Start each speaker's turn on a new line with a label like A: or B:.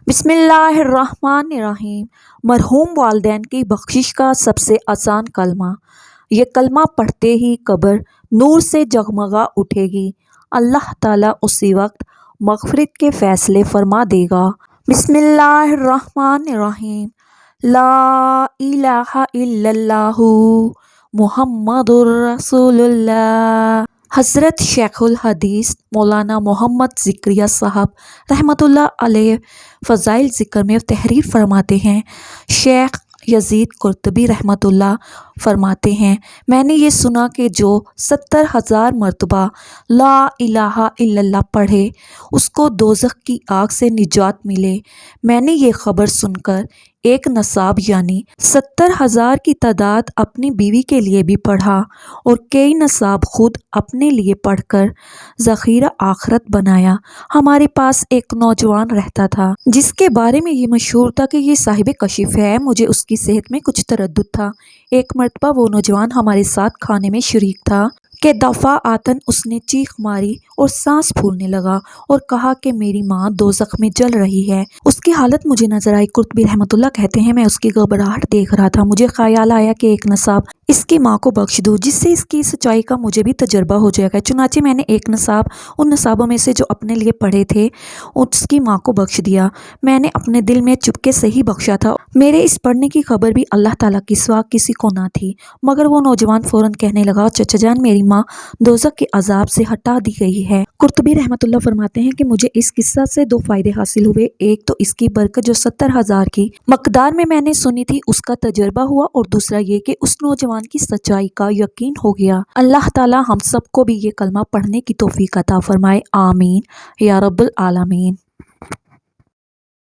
A: بسم اللہ الرحمن الرحیم۔ مرحوم والدین کی بخشش کا سب سے آسان کلمہ۔ یہ کلمہ پڑھتے ہی قبر نور سے جگمگا اٹھے گی۔ اللہ تعالیٰ اسی وقت مغفرت کے فیصلے فرما دے گا۔ بسم اللہ الرحمن الرحیم۔ لا الہ الا اللہ محمد الرسول اللہ۔ حضرت شیخ الحدیث مولانا محمد زکریا صاحب رحمۃ اللہ علیہ فضائل ذکر میں تحریر فرماتے ہیں۔ شیخ یزید قرطبی رحمۃ اللہ فرماتے ہیں، میں نے یہ سنا کہ جو 70,000 مرتبہ لا الہ الا اللہ پڑھے اس کو دوزخ کی آگ سے نجات ملے۔ میں نے یہ خبر سن کر ایک نصاب یعنی 70,000 کی تعداد اپنی بیوی کے لیے بھی پڑھا اور کئی نصاب خود اپنے لیے پڑھ کر ذخیرہ آخرت بنایا۔ ہمارے پاس ایک نوجوان رہتا تھا جس کے بارے میں یہ مشہور تھا کہ یہ صاحب کشف ہے۔ مجھے اس کی صحت میں کچھ تردد تھا۔ ایک مرتبہ وہ نوجوان ہمارے ساتھ کھانے میں شریک تھا کہ دفعاتاً اس نے چیخ ماری اور سانس پھولنے لگا اور کہا کہ میری ماں دوزخ میں جل رہی ہے۔ اس کی حالت مجھے نظر آئی۔ قرطبی رحمۃ اللہ کہتے ہیں، میں اس کی گھبراہٹ دیکھ رہا تھا۔ مجھے خیال آیا کہ ایک نصاب اس کی ماں کو بخش دوں جس سے اس کی سچائی کا مجھے بھی تجربہ ہو جائے گا۔ چنانچہ میں نے ایک نصاب ان نصابوں میں سے جو اپنے لیے پڑھے تھے اس کی ماں کو بخش دیا۔ میں نے اپنے دل میں چپکے سے ہی بخشا تھا۔ میرے اس پڑھنے کی خبر بھی اللہ تعالیٰ کے سوا کسی کو نہ تھی۔ مگر وہ نوجوان فوراً کہنے لگا، چچا جان میری ماں دوزخ کے عذاب سے ہٹا دی گئی ہے۔ قرطبی رحمۃ اللہ فرماتے ہیں کہ مجھے اس قصہ سے 2 فائدے حاصل ہوئے۔ ایک تو اس کی برکت جو 70,000 کی مقدار میں نے سنی تھی اس کا تجربہ ہوا، اور دوسرا یہ کہ اس نوجوان کی سچائی کا یقین ہو گیا۔ اللہ تعالیٰ ہم سب کو بھی یہ کلمہ پڑھنے کی توفیق عطا فرمائے، آمین یا رب العالمین۔